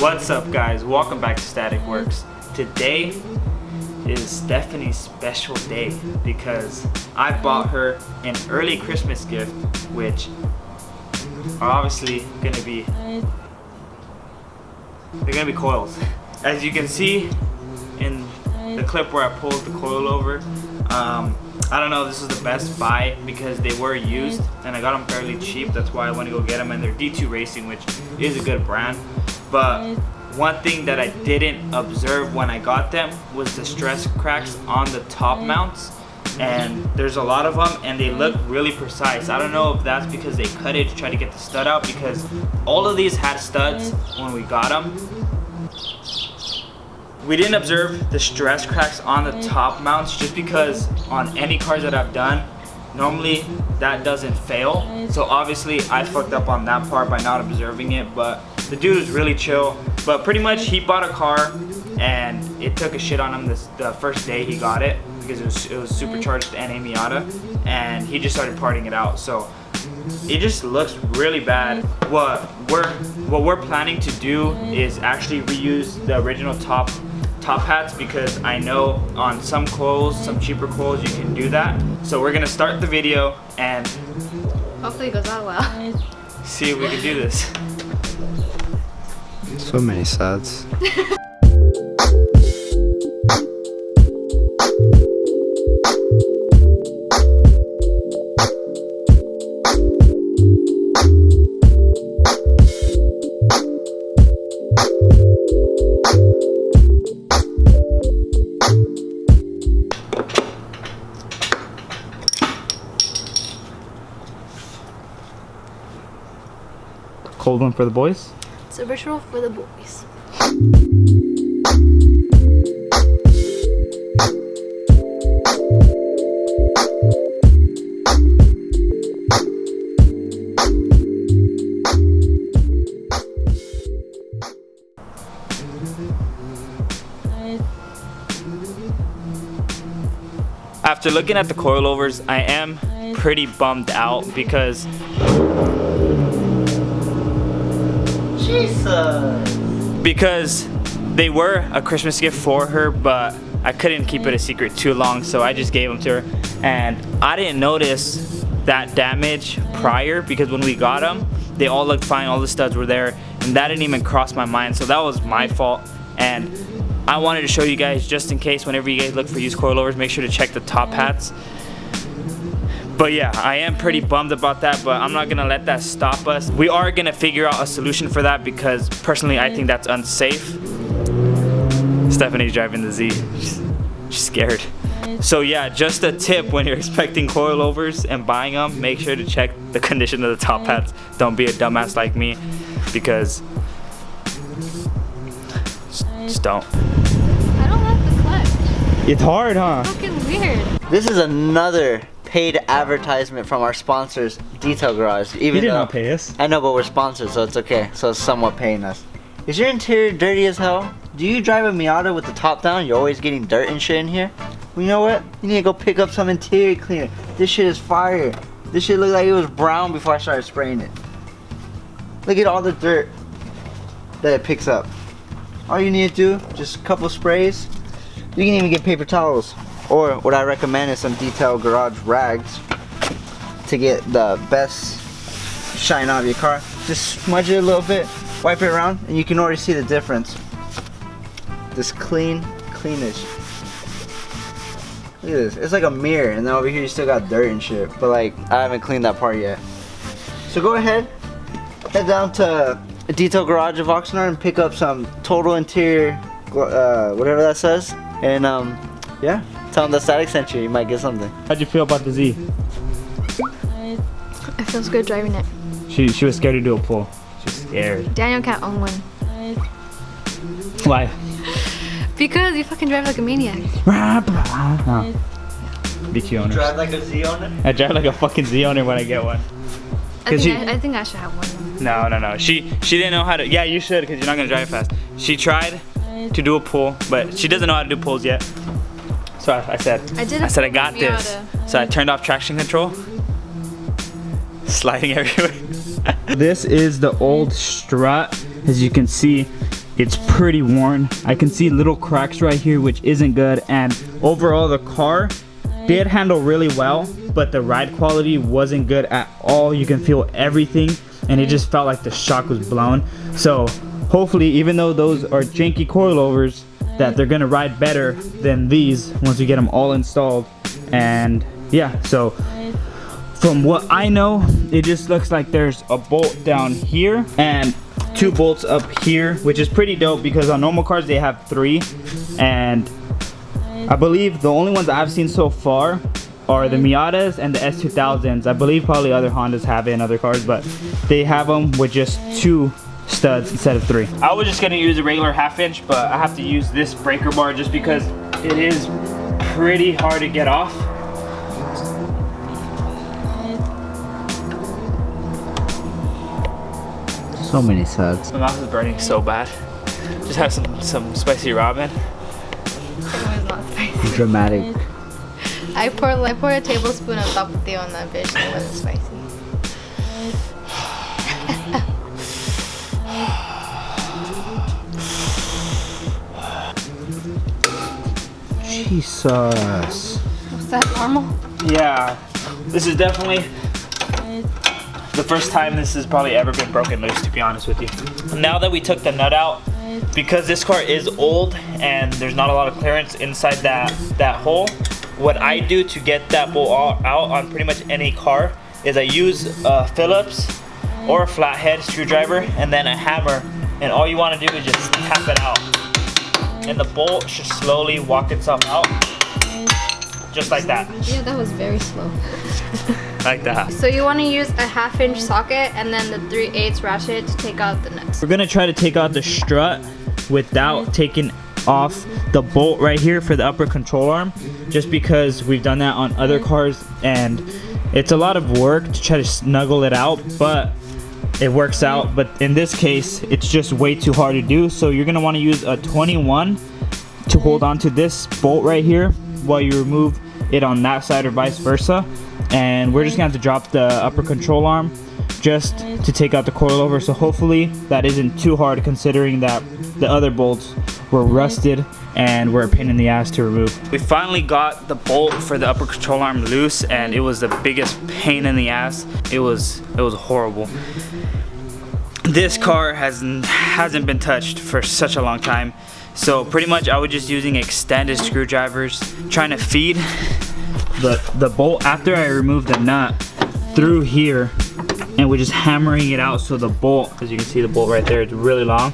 What's up, guys? Welcome back to Static Works. Today is Stephanie's special day because I bought her an early Christmas gift, which are obviously gonna be coils. As you can see in the clip where I pulled the coilover, I don't know, this is the best buy because they were used and I got them fairly cheap. That's why I want to go get them, and they're D2 Racing, which is a good brand. But one thing that I didn't observe when I got them was the stress cracks on the top mounts, and there's a lot of them and they look really precise. I don't know if that's because they cut it to try to get the stud out, because all of these had studs when we got them. We didn't observe the stress cracks on the top mounts just because on any cars that I've done, normally that doesn't fail. So obviously I fucked up on that part by not observing it, but the dude was really chill. But pretty much he bought a car and it took a shit on him the first day he got it because it was supercharged NA Miata, and he just started partying it out. So it just looks really bad. What we're planning to do is actually reuse the original top hats, because I know on some coils, some cheaper coils, you can do that. So we're gonna start the video and hopefully it goes out well. See if we can do this. So many suds. Cold one for the boys? It's a ritual for the boys. After looking at the coilovers, I am pretty bummed out because they were a Christmas gift for her, but I couldn't keep it a secret too long, so I just gave them to her. And I didn't notice that damage prior because when we got them, they all looked fine, all the studs were there, and that didn't even cross my mind, so that was my fault. And I wanted to show you guys, just in case whenever you guys look for used coilovers, make sure to check the top hats. But yeah, I am pretty bummed about that, but I'm not gonna let that stop us. We are gonna figure out a solution for that because personally I think that's unsafe. Stephanie's driving the Z. She's scared. So yeah, just a tip when you're expecting coilovers and buying them, make sure to check the condition of the top hats. Don't be a dumbass like me, because just don't. I don't like the clutch. It's hard, huh? It's fucking weird. This is another paid advertisement from our sponsors, Detail Garage. Even You did though, not pay us. I know, but we're sponsored, so it's okay. So it's somewhat paying us. Is your interior dirty as hell? Do you drive a Miata with the top down? You're always getting dirt and shit in here? Well, you know what? You need to go pick up some interior cleaner. This shit is fire. This shit looked like it was brown before I started spraying it. Look at all the dirt that it picks up. All you need to do, just a couple sprays. You can even get paper towels. Or what I recommend is some Detail Garage rags to get the best shine out of your car. Just smudge it a little bit, wipe it around, and you can already see the difference. This cleanish. Look at this. It's like a mirror, and then over here you still got dirt and shit. But like, I haven't cleaned that part yet. So go ahead, head down to Detail Garage of Oxnard and pick up some total interior, whatever that says. And yeah. Tell them the Static sent you, you might get something. How'd you feel about the Z? It feels good driving it. She was scared to do a pull. She's scared. Daniel can't own one. Why? Because you fucking drive like a maniac. No. BQ owner. Drive like a Z owner? I drive like a fucking Z owner when I get one. I think I should have one. No. She didn't know how to. Yeah, you should, because you're not gonna drive fast. She tried to do a pull, but she doesn't know how to do pulls yet. So I said I got this. So I turned off traction control. Sliding everywhere. This is the old strut. As you can see, it's pretty worn. I can see little cracks right here, which isn't good. And overall, the car did handle really well, but the ride quality wasn't good at all. You can feel everything, and it just felt like the shock was blown. So hopefully, even though those are janky coilovers, that they're gonna ride better than these once we get them all installed. And yeah, so from what I know, it just looks like there's a bolt down here and 2 bolts up here, which is pretty dope because on normal cars they have 3, and I believe the only ones I've seen so far are the Miatas and the S2000s. I believe probably other Hondas have it in other cars, but they have them with just 2 studs instead of 3. I was just gonna use a regular 1/2 inch, but I have to use this breaker bar just because it is pretty hard to get off. So many suds. My mouth is burning so bad. Just have some spicy ramen. It was not spicy. Dramatic. I poured a tablespoon of tapatio on that bitch and it wasn't spicy. Jesus. Was that normal? Yeah, this is definitely the first time this has probably ever been broken loose, to be honest with you. Now that we took the nut out, because this car is old and there's not a lot of clearance inside that hole, what I do to get that bolt out on pretty much any car is I use a Phillips or a flathead screwdriver and then a hammer, and all you want to do is just tap it out. And the bolt should slowly walk itself out, just like that. Yeah, that was very slow. Like that. So you want to use a 1/2 inch socket and then the 3/8 ratchet to take out the nuts. We're gonna try to take out the strut without taking off the bolt right here for the upper control arm, just because we've done that on other cars and it's a lot of work to try to snuggle it out, but it works out. But in this case, it's just way too hard to do. So you're gonna want to use a 21 to hold on to this bolt right here while you remove it on that side or vice versa. And we're just gonna have to drop the upper control arm just to take out the coilover. So hopefully that isn't too hard, considering that the other bolts were rusted and were a pain in the ass to remove. We finally got the bolt for the upper control arm loose, and it was the biggest pain in the ass. It was horrible. This car hasn't been touched for such a long time, so pretty much I was just using extended screwdrivers trying to feed the bolt after I removed the nut through here, and we're just hammering it out so the bolt, as you can see the bolt right there, it's really long,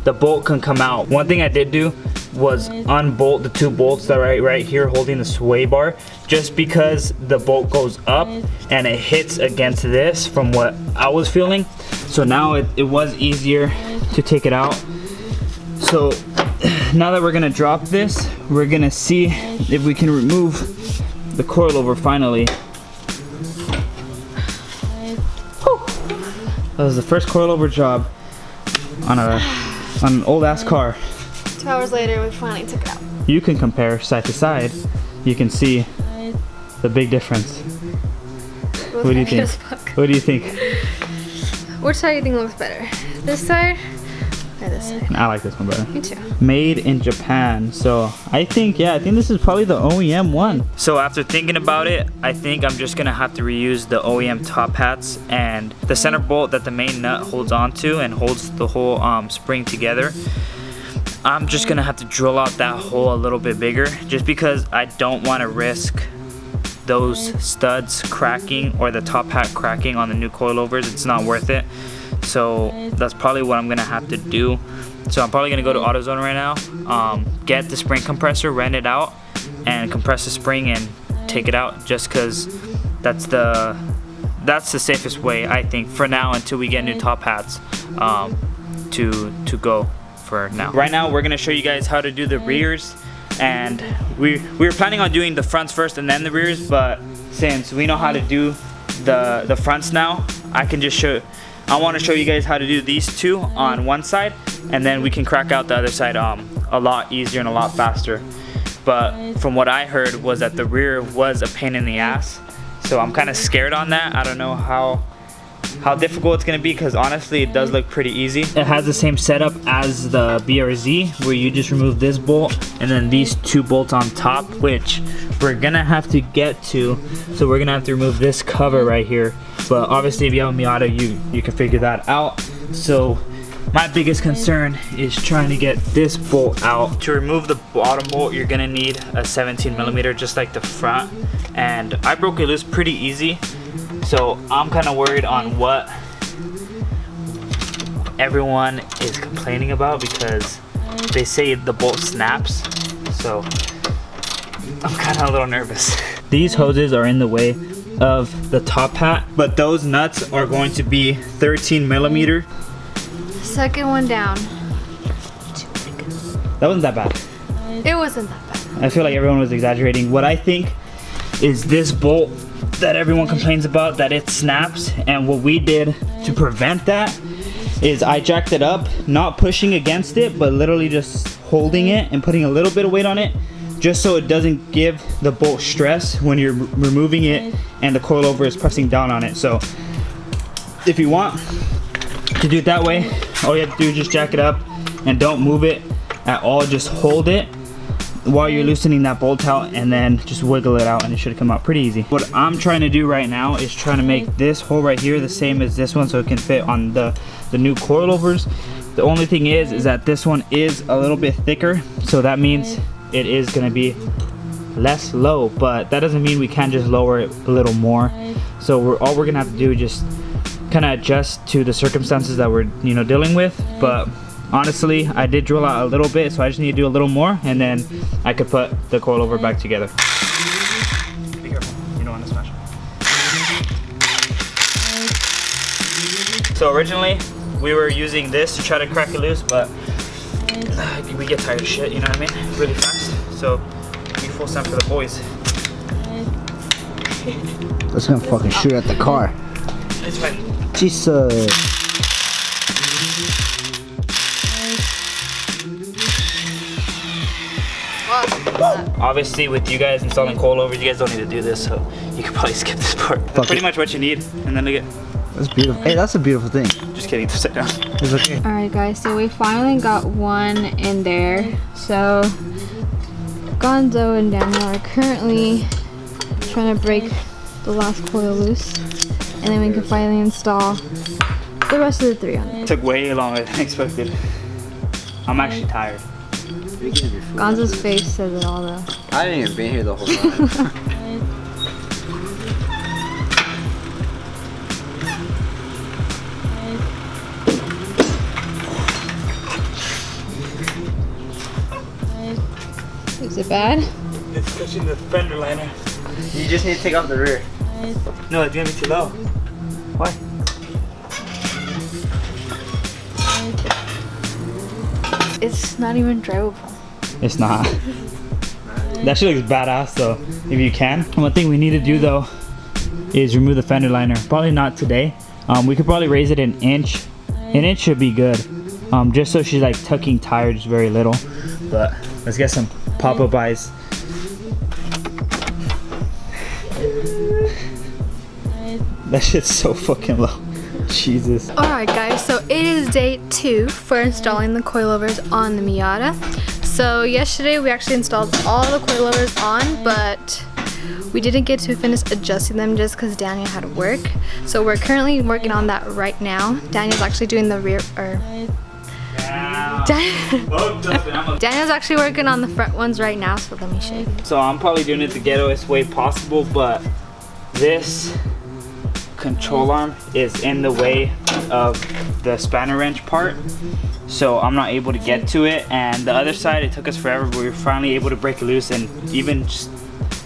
the bolt can come out. One thing I did do was unbolt the 2 bolts that are right here holding the sway bar, just because the bolt goes up and it hits against this from what I was feeling. So now it was easier to take it out. So now that we're gonna drop this, we're gonna see if we can remove the coilover finally. Whew. That was the first coilover job on an old ass car. 2 hours later, we finally took it out. You can compare side to side. You can see the big difference. What do you think? What do you think? Which side do you think looks better? This side or this side? I like this one better. Me too. Made in Japan. So I think this is probably the OEM one. So after thinking about it, I think I'm just gonna have to reuse the OEM top hats and the center bolt that the main nut holds onto and holds the whole spring together. I'm just gonna have to drill out that hole a little bit bigger, just because I don't want to risk those studs cracking or the top hat cracking on the new coilovers. It's not worth it. So that's probably what I'm gonna have to do. So I'm probably gonna go to AutoZone right now, get the spring compressor, rent it out, and compress the spring and take it out, just because that's the safest way, I think, for now, until we get new top hats to go for now. Right now we're gonna show you guys how to do the rears, and we were planning on doing the fronts first and then the rears, but since we know how to do the fronts now, I want to show you guys how to do these 2 on one side, and then we can crack out the other side a lot easier and a lot faster. But from what I heard was that the rear was a pain in the ass, so I'm kind of scared on that. I don't know how how difficult it's gonna be, because honestly it does look pretty easy. It has the same setup as the BRZ, where you just remove this bolt and then these 2 bolts on top, which we're gonna have to get to. So we're gonna have to remove this cover right here, but obviously if you have a Miata, you can figure that out. So my biggest concern is trying to get this bolt out. To remove the bottom bolt, you're gonna need a 17mm, just like the front, and I broke it loose pretty easy. So I'm kind of worried on what everyone is complaining about, because they say the bolt snaps. So I'm kind of a little nervous. These hoses are in the way of the top hat, but those nuts are going to be 13mm. Second one down. That wasn't that bad. It wasn't that bad. I feel like everyone was exaggerating. What I think is this bolt that everyone complains about, that it snaps, and what we did to prevent that is I jacked it up, not pushing against it, but literally just holding it and putting a little bit of weight on it, just so it doesn't give the bolt stress when you're removing it and the coilover is pressing down on it. So if you want to do it that way, all you have to do is just jack it up and don't move it at all. Just hold it while you're loosening that bolt out, and then just wiggle it out, and it should come out pretty easy. What I'm trying to do right now is trying to make this hole right here the same as this one, so it can fit on the new coilovers. The only thing is that this one is a little bit thicker, so that means it is going to be less low, but that doesn't mean we can't just lower it a little more. So all we're gonna have to do is just kind of adjust to the circumstances that we're dealing with. But honestly, I did drill out a little bit, so I just need to do a little more, and then I could put the coilover back together. Be careful, you don't want to smash it. So originally we were using this to try to crack it loose, but we get tired of shit, you know what I mean, really fast. So we full send for the boys. That's gonna fucking shoot at the car. It's fine. Jesus. Obviously, with you guys installing coilovers, you guys don't need to do this, so you can probably skip this part. That's pretty much what you need, and then look at. That's beautiful. Hey, that's a beautiful thing. Just kidding, sit down. It's okay. All right, guys. So we finally got one in there. So Gonzo and Daniel are currently trying to break the last coil loose, and then we can finally install the rest of the 3 on there. It took way longer than expected. I'm actually tired. Gonzo's face says it all, though. I didn't even be here the whole time. Is it bad? It's touching the fender liner. You just need to take off the rear. No, it's gonna be too low. Why? It's not even drivable. It's not. That shit looks badass though, if you can. One thing we need to do though is remove the fender liner. Probably not today. We could probably raise it an inch. An inch should be good. Just so she's like tucking tires very little. But let's get some pop-up eyes. That shit's so fucking low. Jesus. Alright guys, so it is day 2 for installing the coilovers on the Miata. So yesterday we actually installed all the coilovers on, but we didn't get to finish adjusting them just because Daniel had work. So we're currently working on that right now. Daniel's actually doing the rear, Daniel's actually working on the front ones right now, so let me show you. So I'm probably doing it the ghettoest way possible, but this control arm is in the way of the spanner wrench part, so I'm not able to get to it. And the other side, it took us forever, but we were finally able to break it loose and even just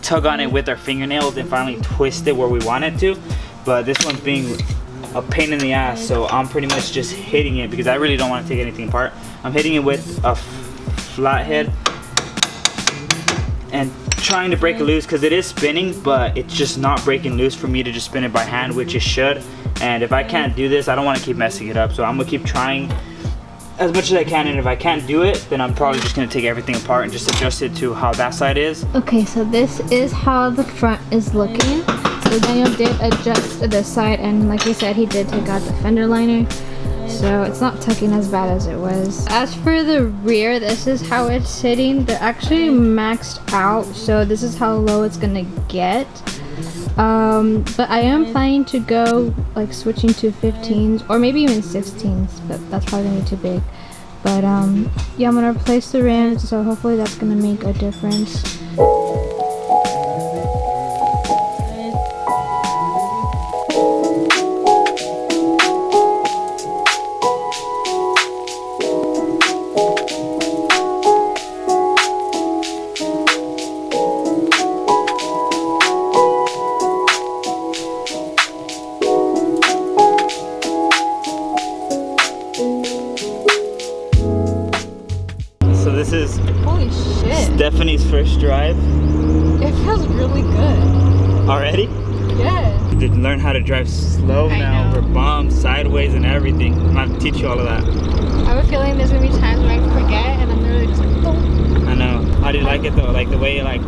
tug on it with our fingernails and finally twist it where we want it to. But this one's being a pain in the ass, so I'm pretty much just hitting it because I really don't want to take anything apart. I'm hitting it with a flathead and trying to break it loose because it is spinning, but it's just not breaking loose for me to just spin it by hand, which it should. And if I can't do this, I don't want to keep messing it up, so I'm gonna keep trying as much as I can. And if I can't do it, then I'm probably just gonna take everything apart and just adjust it to how that side is. Okay, so this is how the front is looking. So Daniel did adjust the side, and like he said, he did take out the fender liner. So it's not tucking as bad as it was. As for the rear, this is how it's sitting. They're actually maxed out, so this is how low it's gonna get. But I am planning to go like switching to 15s or maybe even 16s, but that's probably gonna be too big. But yeah, I'm gonna replace the rims, so hopefully that's gonna make a difference. So this is Holy shit! Stephanie's first drive It feels really good. already. Yeah. You did learn how to drive slow I now, know. over bumps, sideways, and everything. I'm gonna teach you all of that. I have a feeling there's gonna be times where I forget and I'm literally just like, oh. I know. How do you like it though? Like the way you like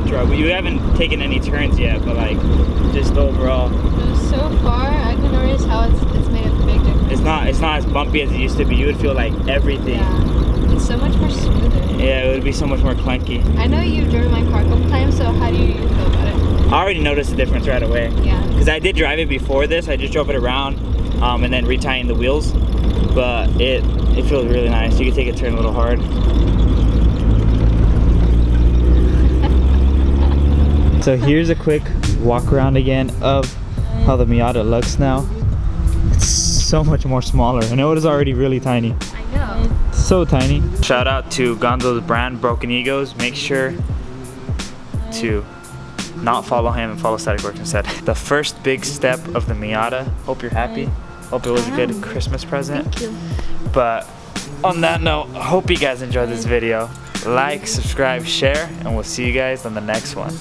drove. You haven't taken any turns yet, but like just overall, So far, I can already tell it's made a big difference. it's not as bumpy as it used to be. You would feel like everything. Yeah. It's so much more smoother. Yeah, it would be so much more clunky. I know you've driven my car a couple times, so how do you feel about it? I already noticed the difference right away. Yeah. Because I did drive it before this. I just drove it around and then retying the wheels. But it feels really nice. You can take a turn a little hard. So here's a quick walk around again of how the Miata looks now. It's so much more smaller. I know it is already really tiny. I know. So tiny. Shout out to Gonzo's brand, Broken Egos. Make sure to not follow him and follow Static Works instead. The first big step of the Miata. Hope you're happy. Hope it was a good Christmas present. Thank you. But on that note, I hope you guys enjoyed this video. Like, subscribe, share, and we'll see you guys on the next one.